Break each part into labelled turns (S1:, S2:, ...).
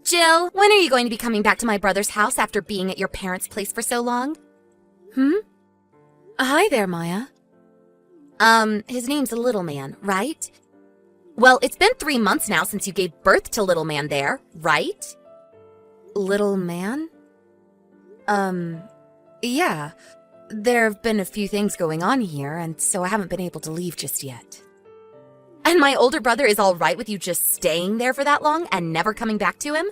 S1: Jill, when are you going to be coming back to my brother's house after being at your parents' place for so long? Hi there, Maya. His name's Little Man, right? Well, it's been 3 months now since you gave birth to Little Man there, right? Little Man? Yeah. There have been a few things going on here, and so I haven't been able to leave just yet. And my older brother is all right with you just staying there for that long and never coming back to him?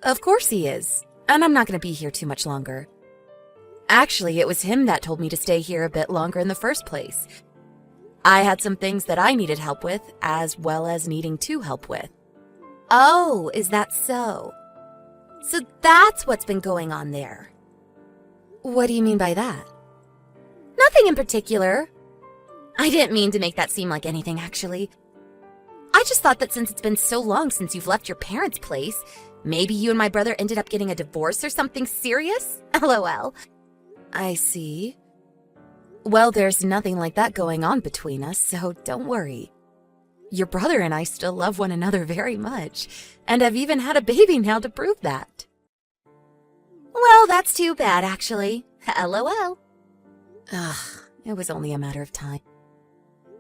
S1: Of course he is, and I'm not going to be here too much longer. Actually, it was him that told me to stay here a bit longer in the first place. I had some things that I needed help with, as well as needing to help with. Oh, is that so? So that's what's been going on there. What do you mean by that? Nothing in particular. I didn't mean to make that seem like anything, actually. I just thought that since it's been so long since you've left your parents' place, maybe you and my brother ended up getting a divorce or something serious? LOL. I see. Well, there's nothing like that going on between us, so don't worry. Your brother and I still love one another very much, and have even had a baby now to prove that. Well, that's too bad, actually. LOL. Ugh, it was only a matter of time.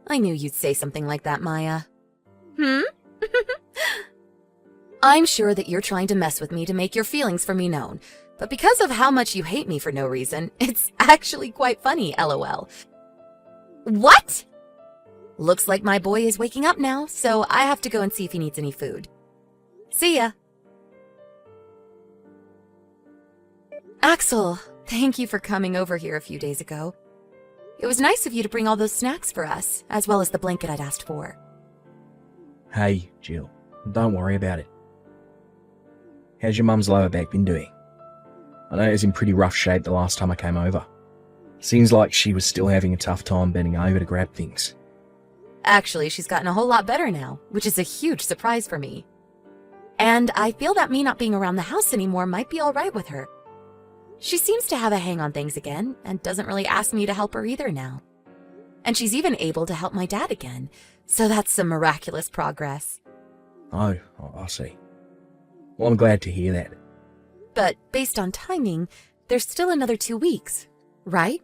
S1: I knew you'd say something like that, Maya. I'm sure that you're trying to mess with me to make your feelings for me known, but because of how much you hate me for no reason, it's actually quite funny, LOL. What? Looks like my boy is waking up now, so I have to go and see if he needs any food. See ya. Axel, thank you for coming over here a few days ago. It was nice of you to bring all those snacks for us, as well as the blanket I'd asked for.
S2: Hey, Jill, don't worry about it. How's your mum's lower back been doing? I know it was in pretty rough shape the last time I came over. Seems like she was still having a tough time bending over to grab things.
S1: Actually, she's gotten a whole lot better now, which is a huge surprise for me. And I feel that me not being around the house anymore might be all right with her. She seems to have a hang on things again, and doesn't really ask me to help her either now. And she's even able to help my dad again, so that's some miraculous progress.
S2: Oh, I see. Well, I'm glad to hear that.
S1: But based on timing, there's still another 2 weeks, right?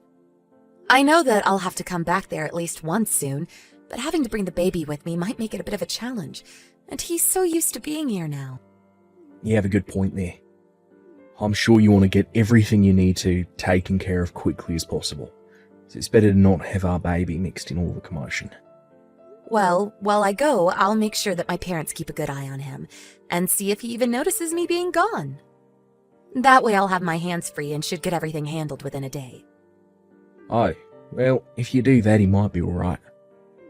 S1: I know that I'll have to come back there at least once soon, but having to bring the baby with me might make it a bit of a challenge, and he's so used to being here now.
S2: You have a good point there. I'm sure you want to get everything you need to taken care of quickly as possible. So it's better to not have our baby mixed in all the commotion.
S1: Well, while I go, I'll make sure that my parents keep a good eye on him, and see if he even notices me being gone. That way I'll have my hands free and should get everything handled within a day.
S2: Oh, well, if you do that, he might be alright.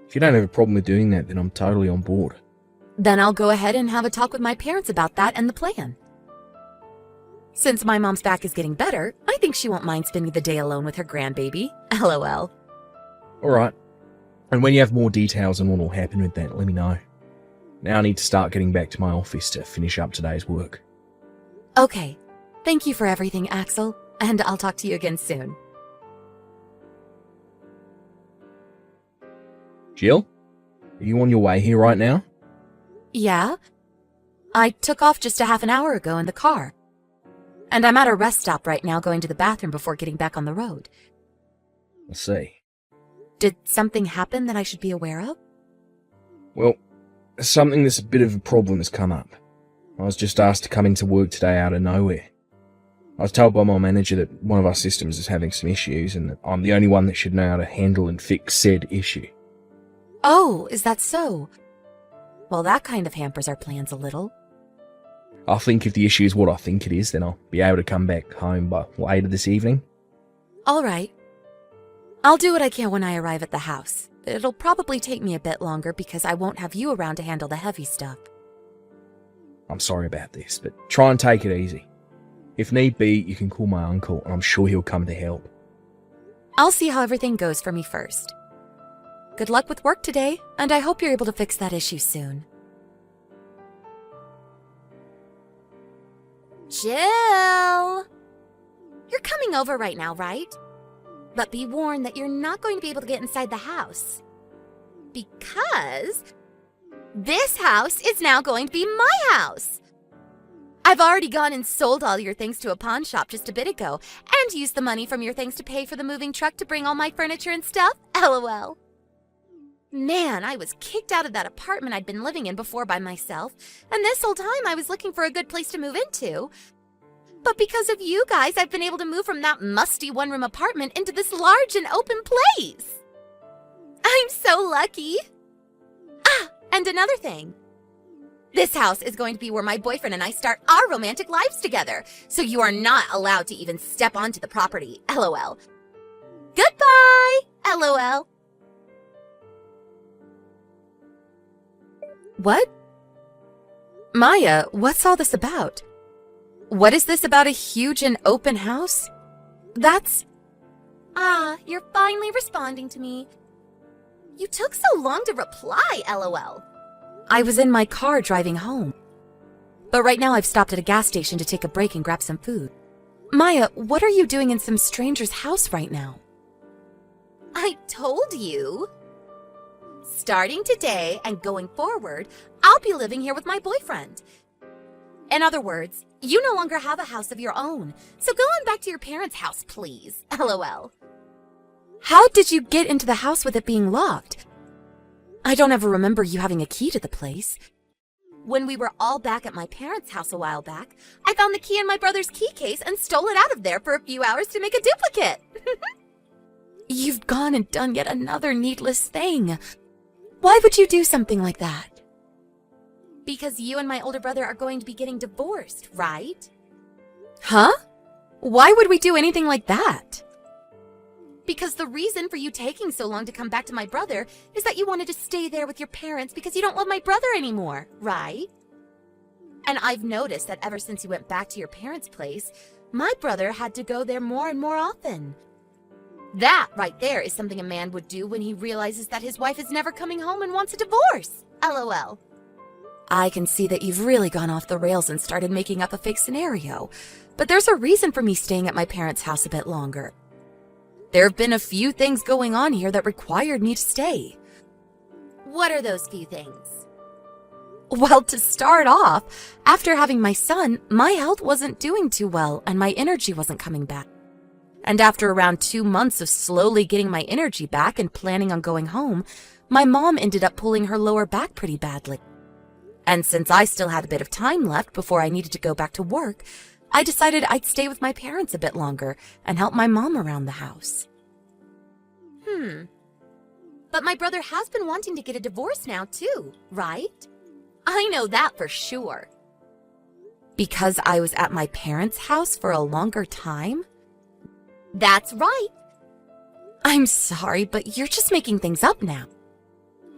S2: If you don't have a problem with doing that, then I'm totally on board.
S1: Then I'll go ahead and have a talk with my parents about that and the plan. Since my mom's back is getting better, I think she won't mind spending the day alone with her grandbaby. LOL.
S2: Alright. And when you have more details on what will happen with that, let me know. Now I need to start getting back to my office to finish up today's work.
S1: Okay. Thank you for everything, Axel, and I'll talk to you again soon.
S2: Jill? Are you on your way here right now?
S1: Yeah? I took off just a half an hour ago in the car. And I'm at a rest stop right now going to the bathroom before getting back on the road.
S2: I see.
S1: Did something happen that I should be aware of?
S2: Well, something that's a bit of a problem has come up. I was just asked to come into work today out of nowhere. I was told by my manager that one of our systems is having some issues and that I'm the only one that should know how to handle and fix said issue.
S1: Oh, is that so? Well, that kind of hampers our plans a little.
S2: I think if the issue is what I think it is, then I'll be able to come back home by later this evening.
S1: All right. I'll do what I can when I arrive at the house. It'll probably take me a bit longer because I won't have you around to handle the heavy stuff.
S2: I'm sorry about this, but try and take it easy. If need be, you can call my uncle and I'm sure he'll come to help.
S1: I'll see how everything goes for me first. Good luck with work today, and I hope you're able to fix that issue soon. Jill! You're coming over right now, right? But be warned that you're not going to be able to get inside the house. Because this house is now going to be my house. I've already gone and sold all your things to a pawn shop just a bit ago, and used the money from your things to pay for the moving truck to bring all my furniture and stuff. LOL. Man, I was kicked out of that apartment I'd been living in before by myself, and this whole time I was looking for a good place to move into. But because of you guys, I've been able to move from that musty one-room apartment into this large and open place. I'm so lucky. Ah, and another thing. This house is going to be where my boyfriend and I start our romantic lives together, so you are not allowed to even step onto the property. LOL. Goodbye. LOL. What? Maya, what's all this about? What is this about a huge and open house? That's... you're finally responding to me. You took so long to reply, LOL. I was in my car driving home. But right now I've stopped at a gas station to take a break and grab some food. Maya, what are you doing in some stranger's house right now? I told you. Starting today and going forward, I'll be living here with my boyfriend. In other words, you no longer have a house of your own, so go on back to your parents' house, please. LOL. How did you get into the house with it being locked? I don't ever remember you having a key to the place. When we were all back at my parents' house a while back, I found the key in my brother's key case and stole it out of there for a few hours to make a duplicate. You've gone and done yet another needless thing. Why would you do something like that? Because you and my older brother are going to be getting divorced, right? Huh? Why would we do anything like that? Because the reason for you taking so long to come back to my brother is that you wanted to stay there with your parents because you don't love my brother anymore, right? And I've noticed that ever since you went back to your parents' place, my brother had to go there more and more often. That right there is something a man would do when he realizes that his wife is never coming home and wants a divorce. LOL. I can see that you've really gone off the rails and started making up a fake scenario, but there's a reason for me staying at my parents' house a bit longer. There have been a few things going on here that required me to stay. What are those few things? Well, to start off, after having my son, my health wasn't doing too well and my energy wasn't coming back. And after around 2 months of slowly getting my energy back and planning on going home, my mom ended up pulling her lower back pretty badly. And since I still had a bit of time left before I needed to go back to work, I decided I'd stay with my parents a bit longer and help my mom around the house. But my brother has been wanting to get a divorce now too, right? I know that for sure. Because I was at my parents' house for a longer time? That's right. I'm sorry, but you're just making things up now.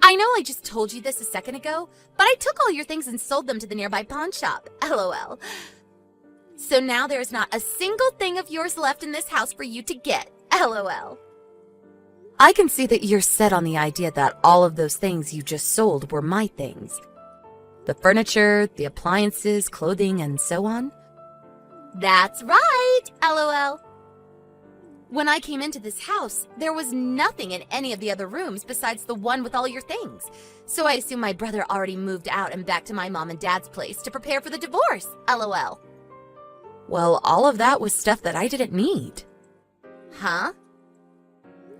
S1: I know I just told you this a second ago, but I took all your things and sold them to the nearby pawn shop. LOL. So now there's not a single thing of yours left in this house for you to get. LOL. I can see that you're set on the idea that all of those things you just sold were my things. The furniture, the appliances, clothing, and so on. That's right. LOL. When I came into this house, there was nothing in any of the other rooms besides the one with all your things. So I assume my brother already moved out and back to my mom and dad's place to prepare for the divorce. LOL. Well, all of that was stuff that I didn't need. Huh?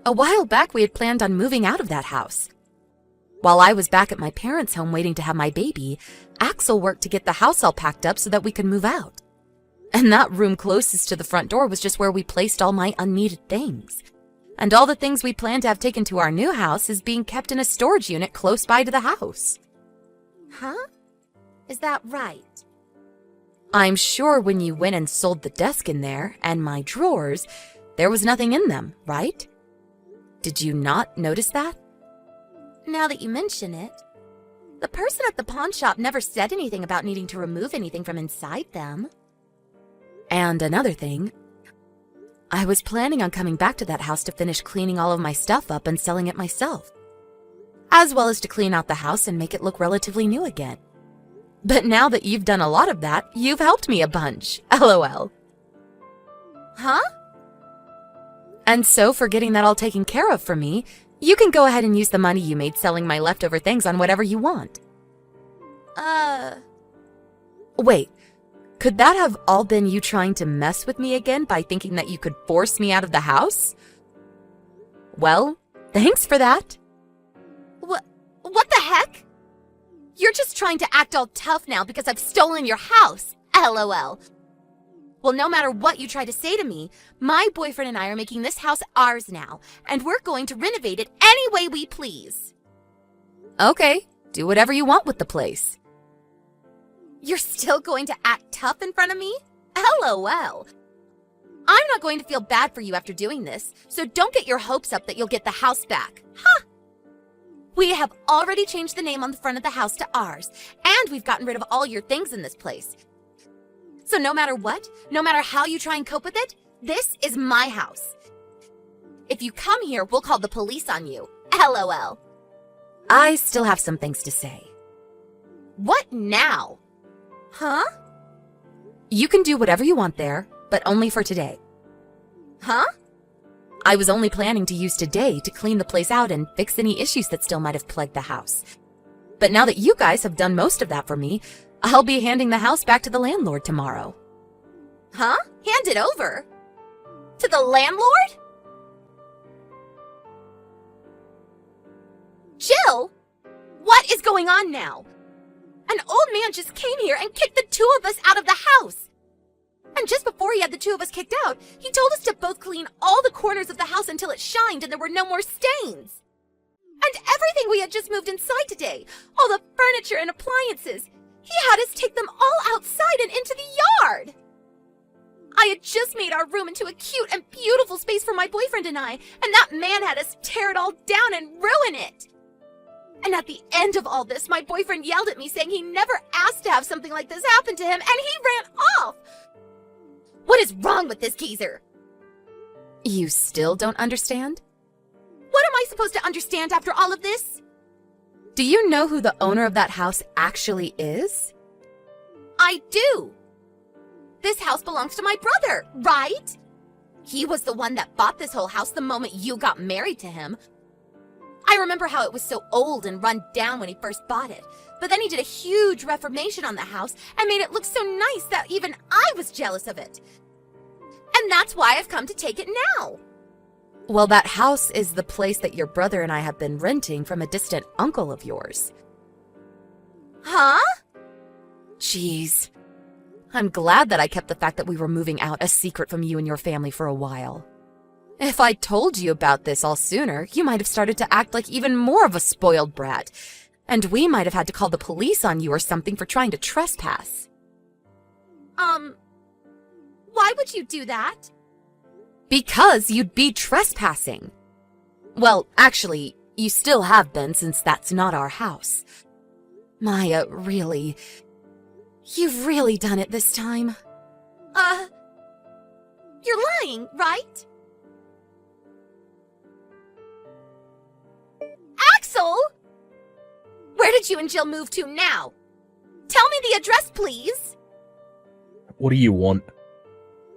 S1: A while back, we had planned on moving out of that house. While I was back at my parents' home waiting to have my baby, Axel worked to get the house all packed up so that we could move out. And that room closest to the front door was just where we placed all my unneeded things. And all the things we planned to have taken to our new house is being kept in a storage unit close by to the house. Huh? Is that right? I'm sure when you went and sold the desk in there and my drawers, there was nothing in them, right? Did you not notice that? Now that you mention it, the person at the pawn shop never said anything about needing to remove anything from inside them. And another thing, I was planning on coming back to that house to finish cleaning all of my stuff up and selling it myself, as well as to clean out the house and make it look relatively new again. But now that you've done a lot of that, you've helped me a bunch. LOL. Huh? And so for getting that all taken care of for me, you can go ahead and use the money you made selling my leftover things on whatever you want. Wait. Could that have all been you trying to mess with me again by thinking that you could force me out of the house? Well, thanks for that. What the heck? You're just trying to act all tough now because I've stolen your house. LOL. Well, no matter what you try to say to me, my boyfriend and I are making this house ours now, and we're going to renovate it any way we please. Okay, do whatever you want with the place. You're still going to act tough in front of me? LOL. I'm not going to feel bad for you after doing this, so don't get your hopes up that you'll get the house back. Huh? We have already changed the name on the front of the house to ours, and we've gotten rid of all your things in this place. So no matter what, no matter how you try and cope with it, this is my house. If you come here, we'll call the police on you. LOL. I still have some things to say. What now? Huh? You can do whatever you want there, but only for today. Huh? I was only planning to use today to clean the place out and fix any issues that still might have plagued the house. But now that you guys have done most of that for me, I'll be handing the house back to the landlord tomorrow. Huh? Hand it over? To the landlord? Jill! What is going on now? An old man just came here and kicked the two of us out of the house. And just before he had the two of us kicked out, he told us to both clean all the corners of the house until it shined and there were no more stains. And everything we had just moved inside today, all the furniture and appliances, he had us take them all outside and into the yard. I had just made our room into a cute and beautiful space for my boyfriend and I, and that man had us tear it all down and ruin it. And at the end of all this, my boyfriend yelled at me saying he never asked to have something like this happen to him, and he ran off. What is wrong with this geezer? You still don't understand? What am I supposed to understand after all of this? Do you know who the owner of that house actually is? I do. This house belongs to my brother, right? He was the one that bought this whole house the moment you got married to him. I remember how it was so old and run down when he first bought it, but then he did a huge reformation on the house and made it look so nice that even I was jealous of it. And that's why I've come to take it now. Well, that house is the place that your brother and I have been renting from a distant uncle of yours. Huh? Jeez. I'm glad that I kept the fact that we were moving out a secret from you and your family for a while. If I'd told you about this all sooner, you might have started to act like even more of a spoiled brat, and we might have had to call the police on you or something for trying to trespass. Why would you do that? Because you'd be trespassing. Well, actually, you still have been since that's not our house. Maya, really, you've really done it this time. You're lying, right? Axel! Where did you and Jill move to now? Tell me the address, please.
S2: What do you want?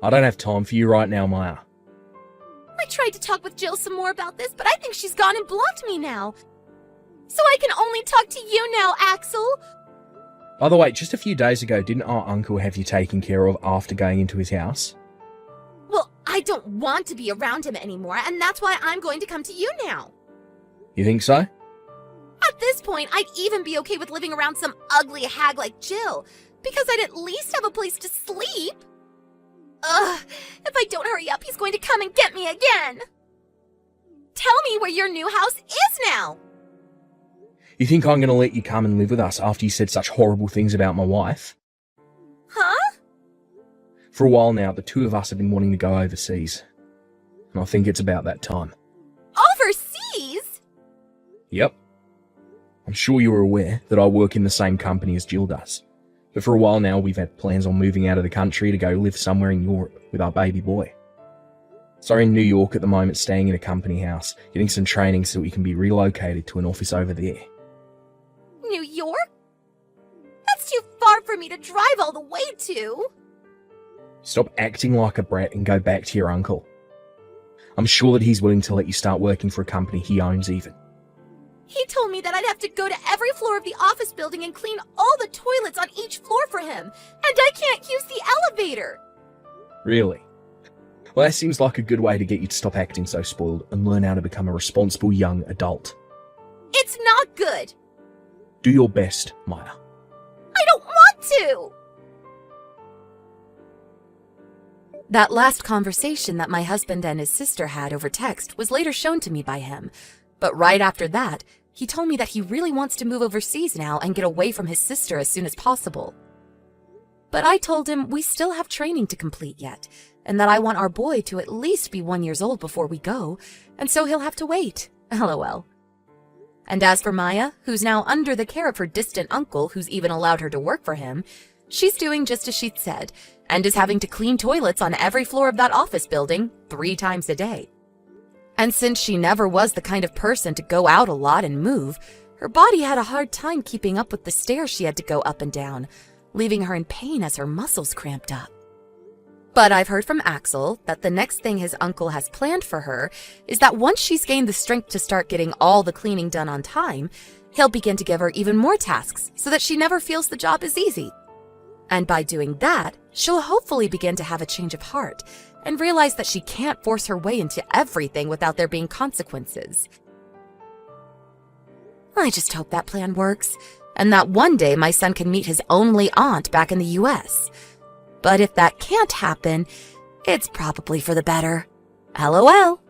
S2: I don't have time for you right now, Maya.
S1: I tried to talk with Jill some more about this, but I think she's gone and blocked me now. So I can only talk to you now, Axel.
S2: By the way, just a few days ago, didn't our uncle have you taken care of after going into his house?
S1: Well, I don't want to be around him anymore, and that's why I'm going to come to you now.
S2: You think so?
S1: At this point, I'd even be okay with living around some ugly hag like Jill, because I'd at least have a place to sleep. Ugh, if I don't hurry up, he's going to come and get me again. Tell me where your new house is now.
S2: You think I'm going to let you come and live with us after you said such horrible things about my wife?
S1: Huh?
S2: For a while now, the two of us have been wanting to go overseas. And I think it's about that time.
S1: Overseas?
S2: Yep. I'm sure you're aware that I work in the same company as Jill does. But for a while now, we've had plans on moving out of the country to go live somewhere in Europe with our baby boy. So we're in New York at the moment, staying in a company house, getting some training so we can be relocated to an office over there.
S1: New York? That's too far for me to drive all the way to.
S2: Stop acting like a brat and go back to your uncle. I'm sure that he's willing to let you start working for a company he owns even.
S1: He told me that I'd have to go to every floor of the office building and clean all the toilets on each floor for him, and I can't use the elevator.
S2: Really? Well, that seems like a good way to get you to stop acting so spoiled and learn how to become a responsible young adult.
S1: It's not good.
S2: Do your best, Maya.
S1: I don't want to. That last conversation that my husband and his sister had over text was later shown to me by him. But right after that, he told me that he really wants to move overseas now and get away from his sister as soon as possible. But I told him we still have training to complete yet, and that I want our boy to at least be 1 year old before we go, and so he'll have to wait. LOL. And as for Maya, who's now under the care of her distant uncle who's even allowed her to work for him, she's doing just as she'd said, and is having to clean toilets on every floor of that office building 3 times a day. And since she never was the kind of person to go out a lot and move, her body had a hard time keeping up with the stairs she had to go up and down, leaving her in pain as her muscles cramped up. But I've heard from Axel that the next thing his uncle has planned for her is that once she's gained the strength to start getting all the cleaning done on time, he'll begin to give her even more tasks so that she never feels the job is easy. And by doing that, she'll hopefully begin to have a change of heart and realize that she can't force her way into everything without there being consequences. I just hope that plan works, and that one day my son can meet his only aunt back in the US. But if that can't happen, it's probably for the better. LOL.